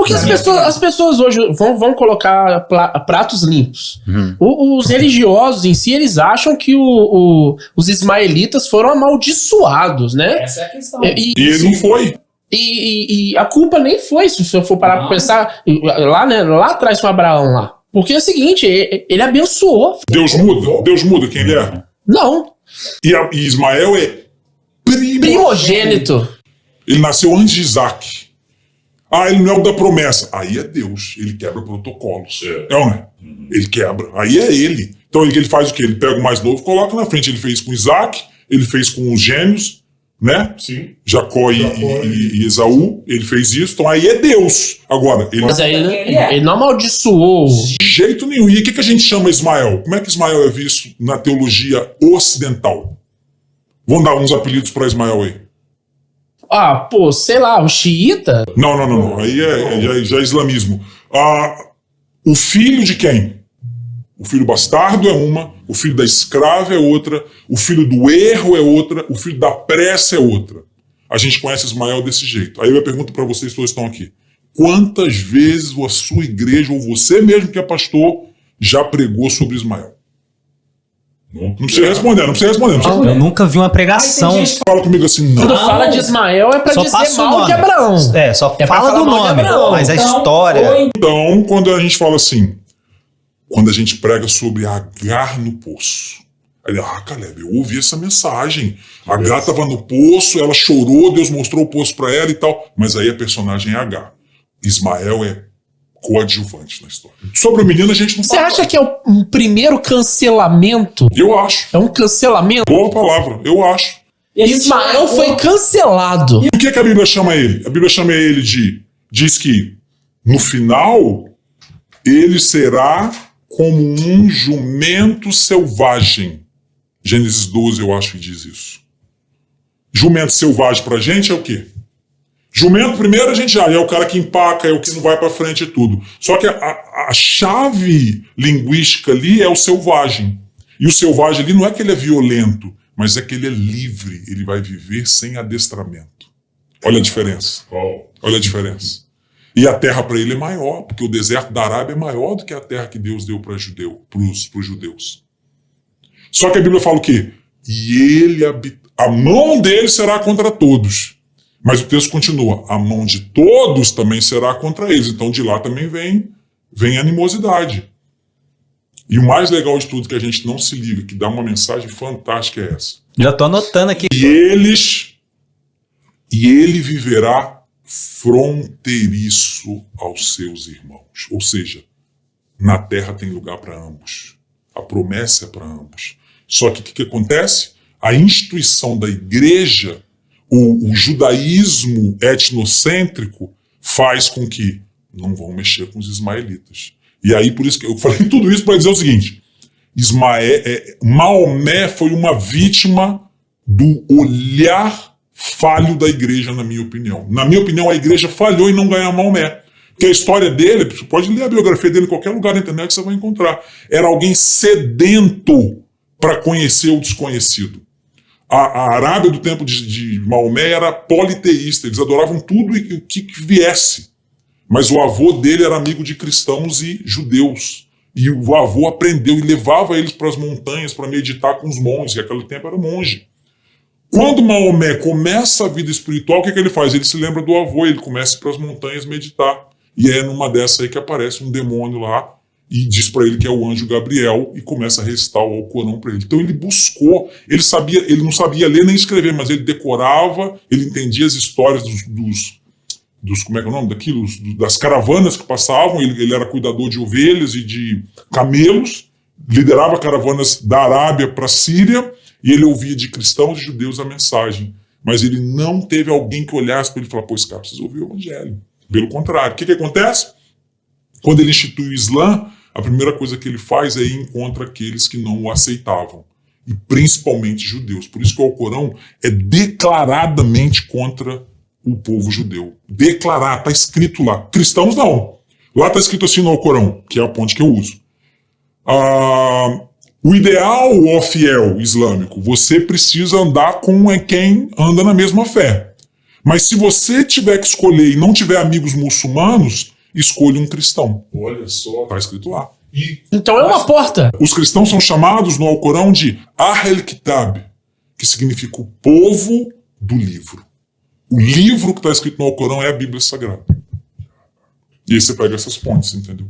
Porque as pessoas hoje vão colocar pratos limpos. Os religiosos em si, eles acham que os ismaelitas foram amaldiçoados, né? Essa é a questão. E ele não foi. E a culpa nem foi, se eu for parar pra pensar, lá atrás com Abraão lá. Porque é o seguinte, ele abençoou. Deus muda quem ele é? Não. E Ismael é Primogênito. Ele nasceu antes de Isaac. Ele não é o da promessa. Aí é Deus. Ele quebra protocolos. É ou não é? Ele quebra. Aí é ele. Então ele faz o quê? Ele pega o mais novo e coloca na frente. Ele fez com Isaac, ele fez com os gêmeos, né? Sim. Jacó e Esaú. Ele fez isso. Então aí é Deus. Agora, Mas aí ele não amaldiçoou. De jeito nenhum. E o que a gente chama Ismael? Como é que Ismael é visto na teologia ocidental? Vamos dar uns apelidos para Ismael aí. Sei lá, o xiita? Não. Aí já é islamismo. O filho de quem? O filho bastardo é uma, o filho da escrava é outra, o filho do erro é outra, o filho da pressa é outra. A gente conhece Ismael desse jeito. Aí eu pergunto para vocês todos que estão aqui. Quantas vezes a sua igreja, ou você mesmo que é pastor, já pregou sobre Ismael? Não precisa responder. Eu nunca vi uma pregação. Fala comigo assim, não. Quando fala de Ismael é pra dizer mal de Abraão. Só fala do nome, mas a história... Então, quando a gente fala assim, quando a gente prega sobre Agar no poço, aí, Caleb, eu ouvi essa mensagem. Agar estava no poço, ela chorou, Deus mostrou o poço para ela e tal, mas aí a personagem é Agar. Ismael é coadjuvante na história. Sobre o menino a gente não fala. Você acha que é o primeiro cancelamento? Eu acho. É um cancelamento? Boa palavra, eu acho. Ismael foi cancelado. E o que a Bíblia chama ele? A Bíblia chama ele diz que no final ele será como um jumento selvagem. Gênesis 12 eu acho que diz isso. Jumento selvagem pra gente é o quê? Jumento, primeiro, a gente já é o cara que empaca, é o que não vai pra frente e tudo. Só que a chave linguística ali é o selvagem. E o selvagem ali não é que ele é violento, mas é que ele é livre, ele vai viver sem adestramento. Olha a diferença. Olha a diferença. E a terra para ele é maior, porque o deserto da Arábia é maior do que a terra que Deus deu para os judeus. Só que a Bíblia fala o quê? E a mão dele será contra todos. Mas o texto continua, a mão de todos também será contra eles. Então de lá também vem animosidade. E o mais legal de tudo que a gente não se liga, que dá uma mensagem fantástica é essa. Já tô anotando aqui. E ele viverá fronteiriço aos seus irmãos. Ou seja, na terra tem lugar para ambos. A promessa é para ambos. Só que o que acontece? A instituição da igreja, o judaísmo etnocêntrico, faz com que não vão mexer com os ismaelitas. E aí, por isso que eu falei tudo isso para dizer o seguinte: Maomé foi uma vítima do olhar falho da igreja, na minha opinião. Na minha opinião, a igreja falhou em não ganhar Maomé. Porque a história dele, você pode ler a biografia dele em qualquer lugar na internet, você vai encontrar. Era alguém sedento para conhecer o desconhecido. A Arábia do tempo de Maomé era politeísta, eles adoravam tudo e o que viesse. Mas o avô dele era amigo de cristãos e judeus. E o avô aprendeu e levava eles para as montanhas para meditar com os monges, que naquele tempo era monge. Quando Maomé começa a vida espiritual, o que ele faz? Ele se lembra do avô, ele começa a ir para as montanhas meditar. E é numa dessas aí que aparece um demônio lá e diz para ele que é o anjo Gabriel e começa a recitar o Alcorão para ele. Então ele buscou, ele não sabia ler nem escrever, mas ele decorava, ele entendia as histórias dos como é que é o nome daquilo? Das caravanas que passavam, ele era cuidador de ovelhas e de camelos, liderava caravanas da Arábia para a Síria, e ele ouvia de cristãos e judeus a mensagem. Mas ele não teve alguém que olhasse para ele e falasse, pô, esse cara precisa ouvir o evangelho. Pelo contrário, o que acontece? Quando ele institui o Islã, a primeira coisa que ele faz é ir em contra aqueles que não o aceitavam, e principalmente judeus. Por isso que o Alcorão é declaradamente contra o povo judeu. Declarar, está escrito lá. Cristãos não. Lá está escrito assim no Alcorão, que é a fonte que eu uso. O ideal, ó fiel islâmico, você precisa andar com quem anda na mesma fé. Mas se você tiver que escolher e não tiver amigos muçulmanos, escolha um cristão. Olha só, está escrito lá. Então é uma porta. Os cristãos são chamados no Alcorão de Ahl Kitab, que significa o povo do livro. O livro que está escrito no Alcorão é a Bíblia Sagrada. E aí você pega essas pontes, entendeu?